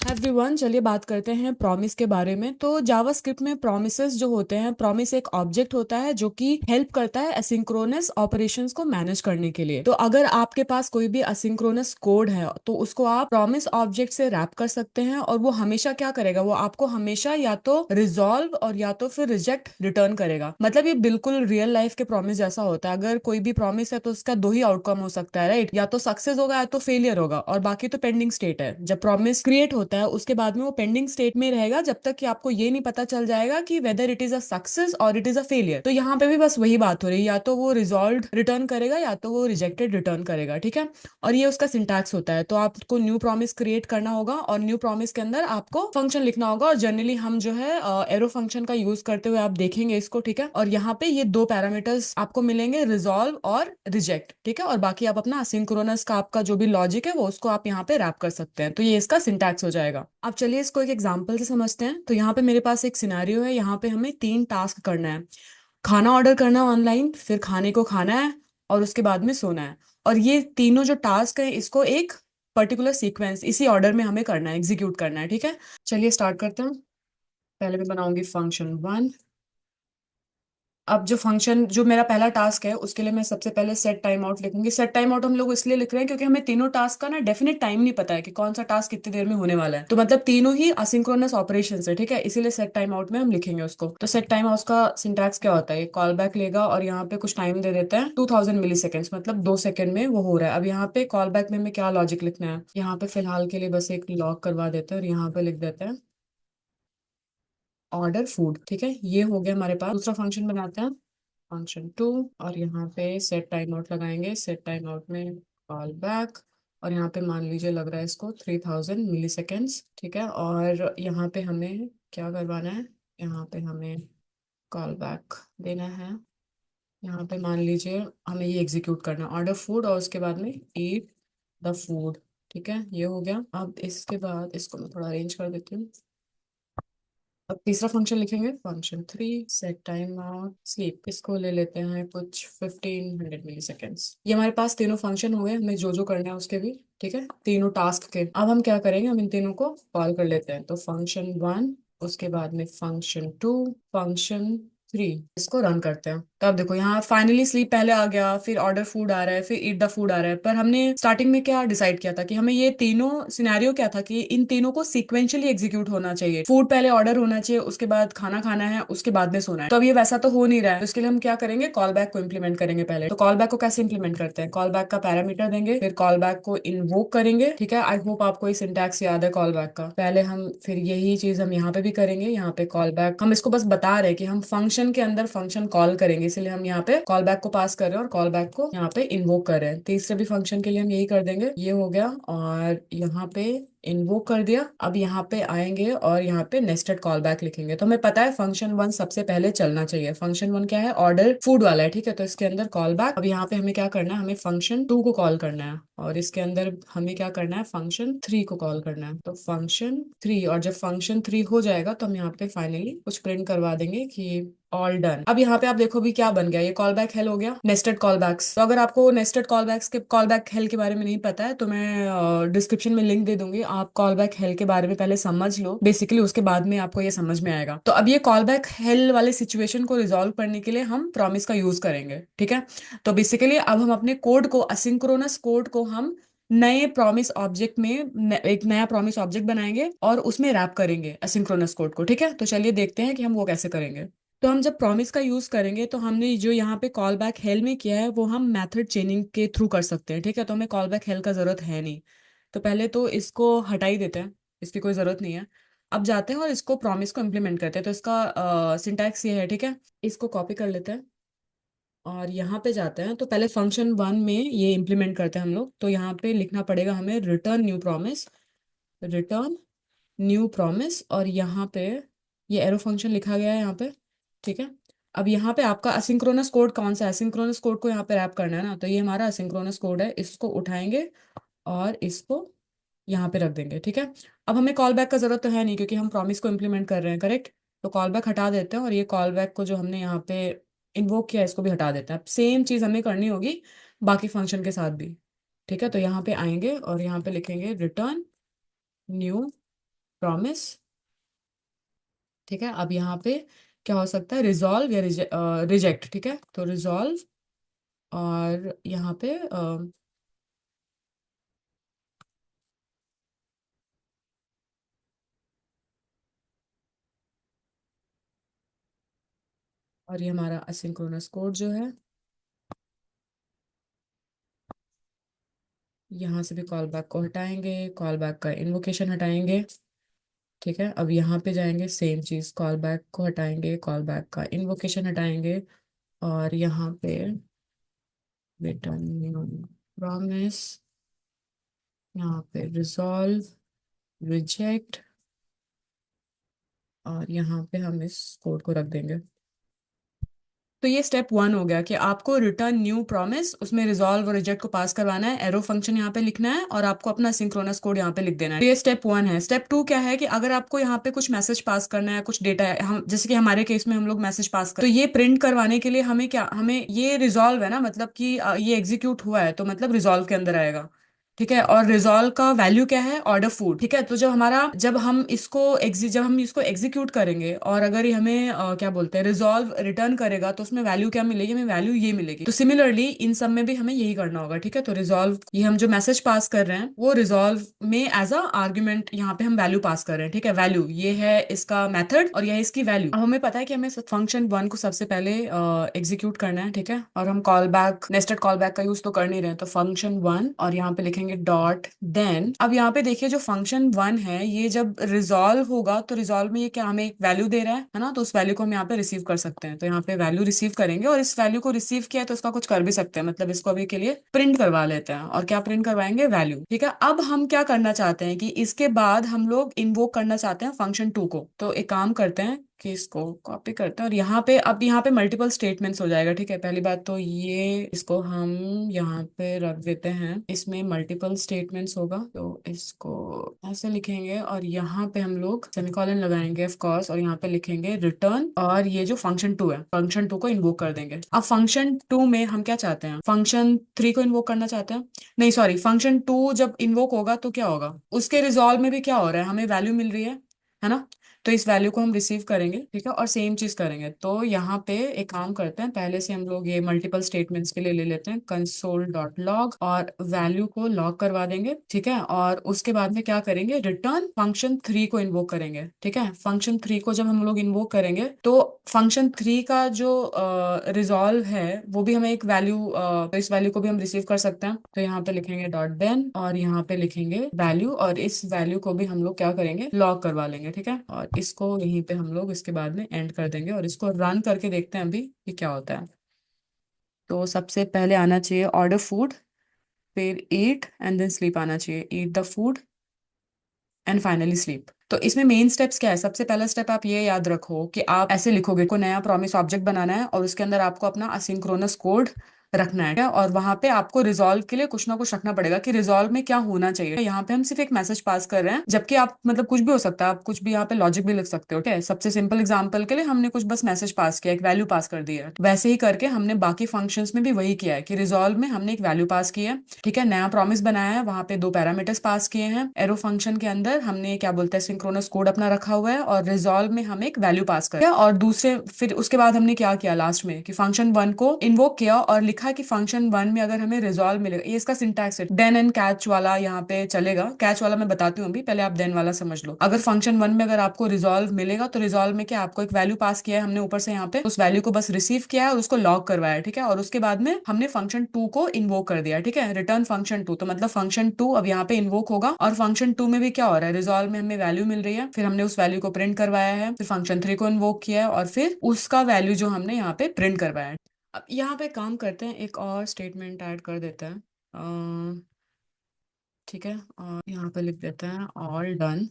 Everyone, चलिए बात करते हैं प्रॉमिस के बारे में। तो जावास्क्रिप्ट में प्रॉमिसेस जो होते हैं, प्रॉमिस एक ऑब्जेक्ट होता है जो कि हेल्प करता है एसिंक्रोनस ऑपरेशंस को मैनेज करने के लिए। तो अगर आपके पास कोई भी एसिंक्रोनस कोड है तो उसको आप प्रॉमिस ऑब्जेक्ट से रैप कर सकते हैं, और वो हमेशा क्या करेगा, वो आपको हमेशा या तो रिजॉल्व और या तो फिर रिजेक्ट रिटर्न करेगा। मतलब ये बिल्कुल रियल लाइफ के प्रॉमिस जैसा होता है। अगर कोई भी प्रॉमिस है तो उसका दो ही आउटकम हो सकता है, राइट? या तो सक्सेस होगा या तो फेलियर होगा, और बाकी तो पेंडिंग स्टेट है। जब प्रॉमिस क्रिएट होता है उसके बाद में वो पेंडिंग स्टेट में रहेगा जब तक कि आपको ये नहीं पता चल जाएगा कि whether it is a success और इट इज अ फेलियर। तो यहाँ पे भी बस वही बात हो रही है, या तो वो रिजॉल्व रिटर्न करेगा या तो वो रिजेक्टेड रिटर्न करेगा, ठीक है। और ये उसका सिंटैक्स होता है। तो आपको न्यू प्रॉमिस क्रिएट करना होगा, और न्यू प्रॉमिस के अंदर आपको फंक्शन लिखना होगा। और जनरली हम जो है एरो फंक्शन का यूज करते हुए आप देखेंगे इसको, ठीक है। और यहाँ पे ये दो पैरामीटर्स आपको मिलेंगे, रिजॉल्व और रिजेक्ट, ठीक है। और बाकी आप अपना असिंक्रोनस का आपका जो भी लॉजिक है वो उसको आप यहाँ पे रैप कर सकते हैं। तो ये इसका सिंटैक्स हो जाएगा। अब चलिए इसको एक एग्जांपल से समझते हैं। तो यहाँ पे मेरे पास एक सिनेरियो है, यहाँ पे हमें 3 टास्क करना है। खाना ऑर्डर करना है ऑनलाइन, फिर खाने को खाना है, और उसके बाद में सोना है। और ये तीनों जो टास्क है इसको एक पर्टिकुलर सीक्वेंस इसी ऑर्डर में हमें करना है, एग्जीक्यूट करना है, ठीक है। चलिए स्टार्ट करते हैं। पहले मैं बनाऊंगी फंक्शन 1। अब जो फंक्शन जो मेरा पहला टास्क है उसके लिए मैं सबसे पहले सेट टाइम आउट लिखूंगी। सेट टाइम आउट हम लोग इसलिए लिख रहे हैं क्योंकि हमें तीनों टास्क का ना डेफिनेट टाइम नहीं पता है कि कौन सा टास्क कितनी देर में होने वाला है। तो मतलब तीनों ही असिंक्रोनस ऑपरेशन है, ठीक है। इसीलिए सेट टाइम आउट में हम लिखेंगे उसको। तो सेट टाइम आउट का सिंटैक्स क्या होता है, कॉल बैक लेगा और यहाँ पे कुछ टाइम दे देता है 2000 मिली सेकेंड्स, मतलब 2 सेकंड में वो हो रहा है। अब यहाँ पे कॉल बैक में हमें क्या लॉजिक लिखना है, यहाँ पे फिलहाल के लिए बस एक लॉग करवा देते हैं और यहाँ पे लिख देते हैं ऑर्डर फूड, ठीक है। ये हो गया हमारे पास। दूसरा फंक्शन बनाते हैं, फंक्शन 2। और यहाँ पे सेट टाइम आउट लगाएंगे। सेट टाइम आउट में कॉल बैक, और यहाँ पे मान लीजिए लग रहा है इसको 3000 मिली सेकेंड्स, ठीक है। और यहाँ पे हमें क्या करवाना है, यहाँ पे हमें कॉल बैक देना है। यहाँ पे मान लीजिए हमें ये एग्जीक्यूट करना है, ऑर्डर फूड, और उसके बाद में ईट द फूड, ठीक है। ये हो गया। अब इसके बाद इसको मैं थोड़ा अरेंज कर देती हूँ। अब तीसरा फंक्शन लिखेंगे, function 3। Set time out sleep, इसको ले लेते हैं कुछ 1500 मिली सेकेंड्स। ये हमारे पास तीनों फंक्शन हो गए, हमें जो जो करना है उसके भी, ठीक है, तीनों टास्क के। अब हम क्या करेंगे, हम इन तीनों को कॉल कर लेते हैं। तो फंक्शन 1, उसके बाद में फंक्शन 2, फंक्शन 3, इसको रन करते हैं। तो अब देखो यहाँ फाइनली स्लीप पहले आ गया, फिर ऑर्डर फूड आ रहा है, फिर ईट द फूड आ रहा है। पर हमने स्टार्टिंग में क्या डिसाइड किया था कि हमें ये तीनों सिनेरियो क्या था कि इन तीनों को सीक्वेंशियली एग्जीक्यूट होना चाहिए। फूड पहले ऑर्डर होना चाहिए, उसके बाद खाना खाना है, उसके बाद में सोना है। तो अब ये वैसा तो हो नहीं रहा है। तो इसके लिए हम क्या करेंगे, कॉल बैक को इम्प्लीमेंट करेंगे पहले। तो कॉल बैक को कैसे इंप्लीमेंट करते हैं, कॉल बैक का पैरामीटर देंगे, फिर कॉल बैक को इन्वोक करेंगे, ठीक है। आई होप आपको ये सिंटैक्स याद है कॉल बैक का। पहले हम फिर यही चीज हम यहाँ पे भी करेंगे। यहाँ पे कॉल बैक, हम इसको बस बता रहे हैं कि हम फंक्शन के अंदर फंक्शन कॉल करेंगे, इसलिए हम यहाँ पे कॉल बैक को पास कर रहे हैं और कॉल बैक को यहाँ पे इन्वोक कर रहे हैं। तीसरे भी फंक्शन के लिए हम यही कर देंगे। ये हो गया, और यहाँ पे इन्वोक कर दिया। अब यहाँ पे आएंगे और यहाँ पे नेस्टेड कॉल बैक लिखेंगे। तो हमें पता है फंक्शन 1 सबसे पहले चलना चाहिए। फंक्शन 1 क्या है, ऑर्डर फूड वाला है, ठीक है। तो इसके अंदर कॉल बैक। अब यहाँ पे हमें क्या करना है, हमें फंक्शन 2 को कॉल करना है, और इसके अंदर हमें क्या करना है, फंक्शन 3 को कॉल करना है। तो फंक्शन 3, और जब फंक्शन 3 हो जाएगा तो हम यहाँ पे फाइनली कुछ प्रिंट करवा देंगे कि ऑल डन। अब यहाँ पे आप देखो भी क्या बन गया, ये कॉल बैक हेल हो गया, नेस्टेड कॉल बैक्स। तो अगर आपको नेस्टेड कॉल बैक्स के कॉल बैक हेल के बारे में नहीं पता है तो मैं डिस्क्रिप्शन में लिंक दे दूंगी, आप कॉल बैक हेल के बारे में पहले समझ लो बेसिकली, उसके बाद में आपको ये समझ में आएगा। तो अब ये कॉल बैक हेल वाले सिचुएशन को रिजॉल्व करने के लिए हम प्रॉमिस का यूज करेंगे, ठीक है। तो बेसिकली अब हम अपने कोड को, असिंक्रोनस कोड को हम नए प्रॉमिस ऑब्जेक्ट में एक नया प्रॉमिस ऑब्जेक्ट बनाएंगे और उसमें रैप करेंगे असिंक्रोनस कोड को, ठीक है। तो चलिए देखते हैं कि हम वो कैसे करेंगे। तो हम जब प्रॉमिस का यूज करेंगे तो हमने जो यहाँ पे कॉल बैक हेल में किया है वो हम मेथड चेनिंग के थ्रू कर सकते हैं, ठीक है। तो हमें कॉल बैक हेल का जरूरत है नहीं। तो पहले तो इसको हटा ही देते हैं, इसकी कोई जरूरत नहीं है। अब जाते हैं और इसको प्रॉमिस को इम्प्लीमेंट करते हैं। तो इसका सिंटैक्स ये है, ठीक है। इसको कॉपी कर लेते हैं और यहाँ पे जाते हैं। तो पहले फंक्शन 1 में ये इम्प्लीमेंट करते हैं हम लोग। तो यहाँ पे लिखना पड़ेगा हमें return new promise, return new promise, और यहाँ पे ये एरो फंक्शन लिखा गया है यहाँ पे, ठीक है। अब यहाँ पे आपका असिंक्रोनस कोड कौन सा है, असिंक्रोनस कोड को यहाँ पे रैप करना है ना। तो ये हमारा असिंक्रोनस कोड है, इसको उठाएंगे और इसको यहाँ पे रख देंगे, ठीक है। अब हमें कॉल बैक का जरूरत तो है नहीं क्योंकि हम प्रॉमिस को इम्प्लीमेंट कर रहे हैं, करेक्ट। तो कॉल बैक हटा देते हैं और ये कॉल बैक को जो हमने यहाँ पे इन्वोक किया है इसको भी हटा देते हैं। अब सेम चीज हमें करनी होगी बाकी फंक्शन के साथ भी, ठीक है। तो यहाँ पे आएंगे और यहाँ पे लिखेंगे रिटर्न न्यू प्रॉमिस। ठीक है, अब यहाँ पे क्या हो सकता है, रिजॉल्व या रिजेक्ट। ठीक है, तो रिजॉल्व, और यहाँ पे और ये हमारा असिंक्रोनस कोड जो है, यहाँ से भी कॉल बैक को हटाएंगे, कॉल बैक का इन्वोकेशन हटाएंगे। ठीक है, अब यहाँ पे जाएंगे, सेम चीज, कॉल बैक को हटाएंगे, कॉल बैक का इन्वोकेशन हटाएंगे, और यहाँ पे रिटर्न प्रॉमिस, यहाँ पे रिजॉल्व, रिजेक्ट, और यहाँ पे हम इस कोड को रख देंगे। तो ये स्टेप वन हो गया कि आपको रिटर्न न्यू प्रॉमिस, उसमें रिजॉल्व और रिजेक्ट को पास करवाना है, एरो फंक्शन यहाँ पे लिखना है, और आपको अपना सिंक्रोनस कोड यहाँ पे लिख देना है। तो ये स्टेप वन है। स्टेप टू क्या है कि अगर आपको यहाँ पे कुछ मैसेज पास करना है, कुछ डेटा है, हम जैसे कि हमारे केस में हम लोग मैसेज पास कर, तो ये प्रिंट करवाने के लिए हमें क्या, हमें ये रिजॉल्व है ना, मतलब कि ये एग्जीक्यूट हुआ है, तो मतलब रिजॉल्व के अंदर आएगा। ठीक है, और रिजॉल्व का वैल्यू क्या है, ऑर्डर फूड। ठीक है, तो जब हम इसको एग्जीक्यूट करेंगे, और अगर ये हमें क्या बोलते हैं, रिजॉल्व रिटर्न करेगा, तो उसमें वैल्यू क्या मिलेगी, हमें वैल्यू ये मिलेगी। तो सिमिलरली इन सब में भी हमें यही करना होगा। ठीक है, तो रिजॉल्व, ये हम जो मैसेज पास कर रहे हैं वो रिजॉल्व में एज अ आर्ग्यूमेंट यहाँ पे हम वैल्यू पास कर रहे हैं। ठीक है, वैल्यू ये है इसका मेथड, और यह है इसकी वैल्यू। अब हमें पता है कि हमें फंक्शन वन को सबसे पहले एग्जीक्यूट करना है। ठीक है, और हम call back, nested call back का यूज तो कर नहीं रहे हैं, तो फंक्शन वन, और यहाँ पे लिखेंगे डॉट देन। अब यहाँ पे देखिए, जो फंक्शन वन है, ये जब रिजॉल्व होगा, तो रिजॉल्व में ये क्या हमें एक वैल्यू दे रहा है ना, तो उस वैल्यू को हम यहाँ पे रिसीव कर सकते हैं। तो यहाँ पे वैल्यू रिसीव करेंगे, और इस वैल्यू को रिसीव किया है तो इसका कुछ कर भी सकते हैं, मतलब इसको अभी के लिए प्रिंट करवा लेते हैं। और क्या प्रिंट करवाएंगे, वैल्यू। ठीक है, अब हम क्या करना चाहते हैं कि इसके बाद हम लोग इन्वोक करना चाहते हैं फंक्शन टू को। तो एक काम करते हैं कि इसको कॉपी करते हैं, और यहाँ पे, अब यहाँ पे मल्टीपल स्टेटमेंट्स हो जाएगा। ठीक है, पहली बात तो ये, इसको हम यहाँ पे रख देते हैं, इसमें मल्टीपल स्टेटमेंट्स होगा, तो इसको ऐसे लिखेंगे, और यहाँ पे हम लोग सेमीकोलन लगाएंगे ऑफ कोर्स, और यहाँ पे लिखेंगे रिटर्न, और ये जो फंक्शन टू है, फंक्शन टू को इन्वोक कर देंगे। अब फंक्शन टू में हम क्या चाहते हैं, फंक्शन थ्री को इन्वोक करना चाहते हैं। नहीं सॉरी, फंक्शन टू जब इन्वोक होगा तो क्या होगा, उसके रिजॉल्व में भी क्या हो रहा है, हमें वैल्यू मिल रही है ना, तो इस वैल्यू को हम रिसीव करेंगे। ठीक है, और सेम चीज करेंगे। तो यहाँ पे एक काम करते हैं, पहले से हम लोग ये मल्टीपल स्टेटमेंट्स के लिए ले लेते हैं कंसोल डॉट लॉग, और वैल्यू को लॉग करवा देंगे। ठीक है, और उसके बाद में क्या करेंगे, रिटर्न फंक्शन थ्री को इन्वोक करेंगे। ठीक है, फंक्शन थ्री को जब हम लोग इन्वोक करेंगे, तो फंक्शन थ्री का जो रिजॉल्व है वो भी हमें एक वैल्यू, तो इस वैल्यू को भी हम रिसीव कर सकते हैं। तो यहाँ पे लिखेंगे डॉट देन, और यहाँ पे लिखेंगे वैल्यू, और इस वैल्यू को भी हम लोग क्या करेंगे, लॉग करवा लेंगे। ठीक है, और इसको यहीं पे हम लोग इसके बाद में एंड कर देंगे, और इसको रन करके देखते हैं अभी कि क्या होता है। तो सबसे पहले आना चाहिए ऑर्डर फूड, फिर ईट एंड देन स्लीप आना चाहिए, eat the food and finally sleep. तो इसमें मेन स्टेप्स क्या है, सबसे पहला स्टेप आप ये याद रखो कि आप ऐसे लिखोगे, को नया प्रॉमिस ऑब्जेक्ट बनाना है, और उसके अंदर आपको अपना असिंक्रोनस कोड रखना है, और वहां पे आपको रिजॉल्व के लिए कुछ ना कुछ रखना पड़ेगा कि रिजॉल्व में क्या होना चाहिए। यहाँ पे हम सिर्फ एक मैसेज पास कर रहे हैं, जबकि आप मतलब कुछ भी हो सकता है, आप कुछ भी यहाँ पे लॉजिक भी लिख सकते हो। ठीक है, सबसे सिंपल एग्जांपल के लिए हमने कुछ बस मैसेज पास किया, एक वैल्यू पास कर दी है, वैसे ही करके हमने बाकी फंक्शंस में भी वही किया है कि रिजॉल्व में हमने एक वैल्यू पास की है। ठीक है, नया प्रॉमिस बनाया है, वहां पे दो पैरामीटर्स पास किए हैं, एरो फंक्शन के अंदर हमने क्या बोलते हैं, सिंक्रोनस कोड अपना रखा हुआ है, और रिजॉल्व में हम एक वैल्यू पास कर, और दूसरे फिर उसके बाद हमने क्या किया लास्ट में कि फंक्शन वन को इन्वोक किया, और लिखा कि फंक्शन वन में अगर हमें रिजॉल्व मिलेगा, ये इसका सिंटैक्स है, देन एंड कैच वाला यहाँ पे चलेगा। कैच वाला मैं बताती हूँ अभी, पहले आप देन वाला समझ लो। अगर फंक्शन वन में अगर आपको रिजॉल्व मिलेगा, तो रिजॉल्व में क्या, आपको एक वैल्यू पास किया है हमने ऊपर से, यहाँ पे उस वैल्यू को बस रिसीव किया है और उसको लॉग करवाया है। ठीक है, और उसके बाद में हमने फंक्शन टू को इन्वोक कर दिया। ठीक है, रिटर्न फंक्शन टू, तो मतलब फंक्शन टू अब यहाँ पे इन्वोक होगा, और फंक्शन टू में भी क्या हो रहा है, रिजॉल्व में हमें वैल्यू मिल रही है, फिर हमने उस वैल्यू को प्रिंट करवाया है, फिर फंक्शन थ्री को इन्वोक किया है, और फिर उसका वैल्यू जो हमने यहाँ पे प्रिंट करवाया है। अब यहाँ पे काम करते हैं, एक और स्टेटमेंट ऐड कर देते हैं। ठीक है, और यहाँ पे लिख देते हैं ऑल डन।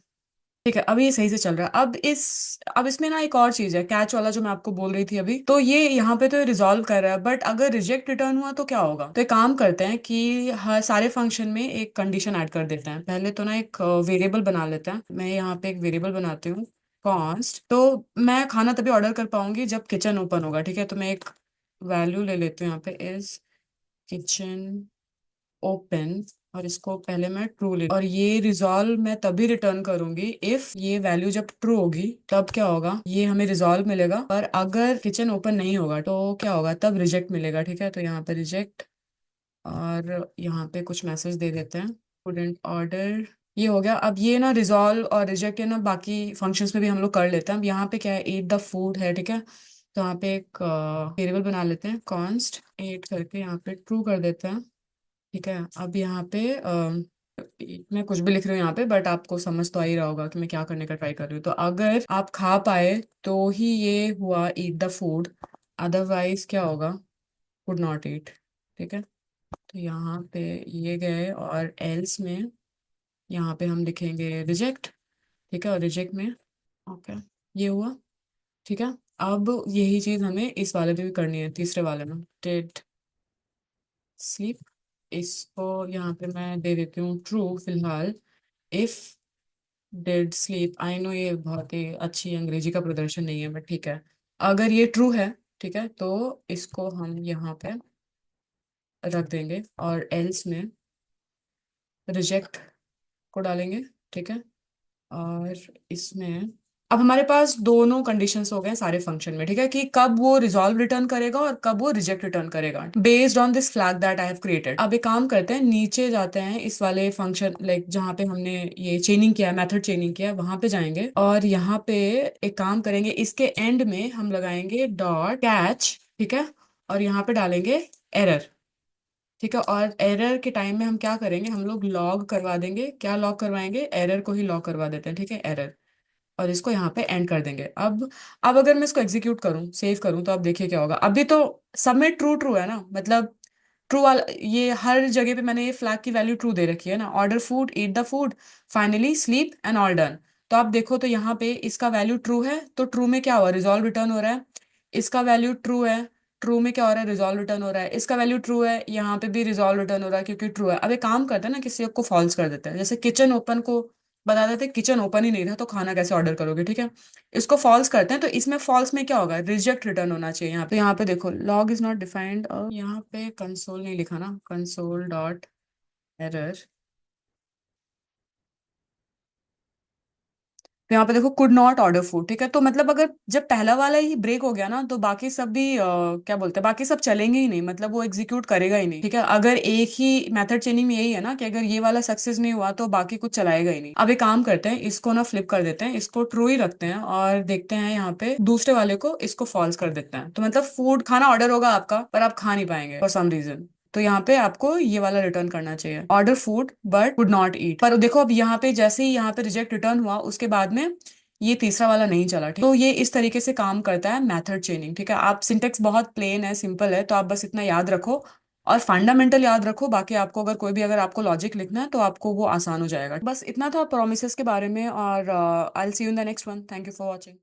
ठीक है, अब ये सही से चल रहा है। अब इसमें ना एक और चीज है, कैच वाला जो मैं आपको बोल रही थी अभी, तो ये यहाँ पे तो रिजॉल्व कर रहा है, बट अगर रिजेक्ट रिटर्न हुआ तो क्या होगा। तो एक काम करते हैं कि हर सारे फंक्शन में एक कंडीशन ऐड कर देते हैं। पहले तो ना एक वेरिएबल बना लेते हैं, मैं यहाँ पे एक वेरिएबल बनाती हूँ, कॉन्स्ट। तो मैं खाना तभी ऑर्डर कर पाऊंगी जब किचन ओपन होगा। ठीक है, तो मैं एक वैल्यू ले लेती हूँ यहाँ पे, इज किचन ओपन, और इसको पहले मैं ट्रू ले, और ये रिजॉल्व मैं तभी रिटर्न करूंगी इफ ये वैल्यू जब ट्रू होगी, तब क्या होगा, ये हमें रिजॉल्व मिलेगा। पर अगर किचन ओपन नहीं होगा तो क्या होगा, तब रिजेक्ट मिलेगा। ठीक है, तो यहाँ पे रिजेक्ट, और यहाँ पे कुछ मैसेज दे देते हैं, स्टूडेंट ऑर्डर। ये हो गया। अब ये ना रिजॉल्व और रिजेक्ट है ना, बाकी फंक्शंस में भी हम लोग कर लेते हैं। अब यहाँ पे क्या है, ईट द फूड है। ठीक है, तो यहाँ पे एक वेरिएबल बना लेते हैं, कॉन्स्ट एट करके यहाँ पे ट्रू कर देते हैं। ठीक है, अब यहाँ पे मैं कुछ भी लिख रही हूँ यहाँ पे, बट आपको समझ तो आ ही रहा होगा कि मैं क्या करने का ट्राई कर रही हूँ। तो अगर आप खा पाए तो ही ये हुआ ईट द फूड, अदरवाइज क्या होगा, वुड नॉट ईट। ठीक है, तो यहाँ पे ये गए, और एल्स में यहाँ पे हम लिखेंगे रिजेक्ट। ठीक है, और रिजेक्ट में ओके, ये हुआ। ठीक है, अब यही चीज हमें इस वाले पे भी करनी है, तीसरे वाले में, डिड स्लीप। इसको यहाँ पे मैं दे देती हूँ ट्रू फिलहाल। If did sleep, I know ये बहुत ही अच्छी अंग्रेजी का प्रदर्शन नहीं है, बट ठीक है, अगर ये ट्रू है, ठीक है, तो इसको हम यहाँ पे रख देंगे, और एल्स में रिजेक्ट को डालेंगे। ठीक है, और इसमें अब हमारे पास दोनों कंडीशंस हो गए सारे फंक्शन में। ठीक है, कि कब वो रिजॉल्व रिटर्न करेगा और कब वो रिजेक्ट रिटर्न करेगा, based on this flag that I have created. अब एक काम करते हैं, नीचे जाते हैं इस वाले फंक्शन, लाइक जहाँ पे हमने ये चेनिंग किया, मेथड चेनिंग किया, वहां पे जाएंगे, और यहाँ पे एक काम करेंगे, इसके एंड में हम लगाएंगे डॉट कैच। ठीक है, और यहाँ पे डालेंगे एरर। ठीक है, और एरर के टाइम में हम क्या करेंगे, हम लोग लॉग करवा देंगे। क्या लॉग करवाएंगे, एरर को ही लॉग करवा देते हैं। ठीक है, एरर, और इसको यहाँ पे एंड कर देंगे। अब अगर मैं इसको एग्जीक्यूट करूँ, सेव करूँ, तो अब देखिए क्या होगा। अभी तो सब में ट्रू ट्रू है ना, मतलब ट्रू वाला, ये हर जगह पे मैंने ये फ्लैग की वैल्यू ट्रू दे रखी है ना, order food, eat the food, finally sleep and all done. तो आप देखो तो यहाँ पे इसका वैल्यू ट्रू है, तो ट्रू में क्या हुआ, रिजॉल्व रिटर्न हो रहा है। इसका वैल्यू ट्रू है, ट्रू में क्या हो रहा है, रिजॉल्व रिटर्न हो रहा है। इसका वैल्यू ट्रू है, यहाँ पे भी रिजॉल्व रिटर्न हो रहा है क्योंकि ट्रू है। अब एक काम करते हैं ना, किसी एक को फॉल्स कर देते हैं, जैसे किचन ओपन को बता देते, किचन ओपन ही नहीं था तो खाना कैसे ऑर्डर करोगे। ठीक है, इसको फॉल्स करते हैं, तो इसमें फॉल्स में क्या होगा, रिजेक्ट रिटर्न होना चाहिए। यहाँ पे देखो, लॉग इज नॉट डिफाइंड, और यहाँ पे कंसोल नहीं लिखा ना, कंसोल डॉट एरर। तो यहाँ पे देखो, कुड नॉट ऑर्डर फूड। ठीक है, तो मतलब अगर जब पहला वाला ही ब्रेक हो गया ना, तो बाकी सब भी क्या बोलते हैं, बाकी सब चलेंगे ही नहीं, मतलब वो एग्जीक्यूट करेगा ही नहीं। ठीक है, अगर एक ही मेथड चेनिंग में यही है ना, कि अगर ये वाला सक्सेस नहीं हुआ तो बाकी कुछ चलाएगा ही नहीं। अब एक काम करते हैं, इसको ना फ्लिप कर देते हैं, इसको ट्रू ही रखते हैं, और देखते हैं यहाँ पे दूसरे वाले को, इसको फॉल्स कर देते हैं। तो मतलब फूड, खाना ऑर्डर होगा आपका, पर आप खा नहीं पाएंगे फॉर सम रीजन। तो यहाँ पे आपको ये वाला रिटर्न करना चाहिए, order food but would not eat. पर देखो, अब यहाँ पे जैसे ही यहाँ पे रिजेक्ट रिटर्न हुआ, उसके बाद में ये तीसरा वाला नहीं चला। ठीक, तो ये इस तरीके से काम करता है मेथड चेनिंग। ठीक है, आप सिंटेक्स बहुत प्लेन है, सिंपल है, तो आप बस इतना याद रखो, और फंडामेंटल याद रखो। बाकी आपको अगर कोई भी, अगर आपको लॉजिक लिखना है तो आपको वो आसान हो जाएगा। बस इतना था प्रोमिसेस के बारे में, और I will see you in the next one. Thank you for watching.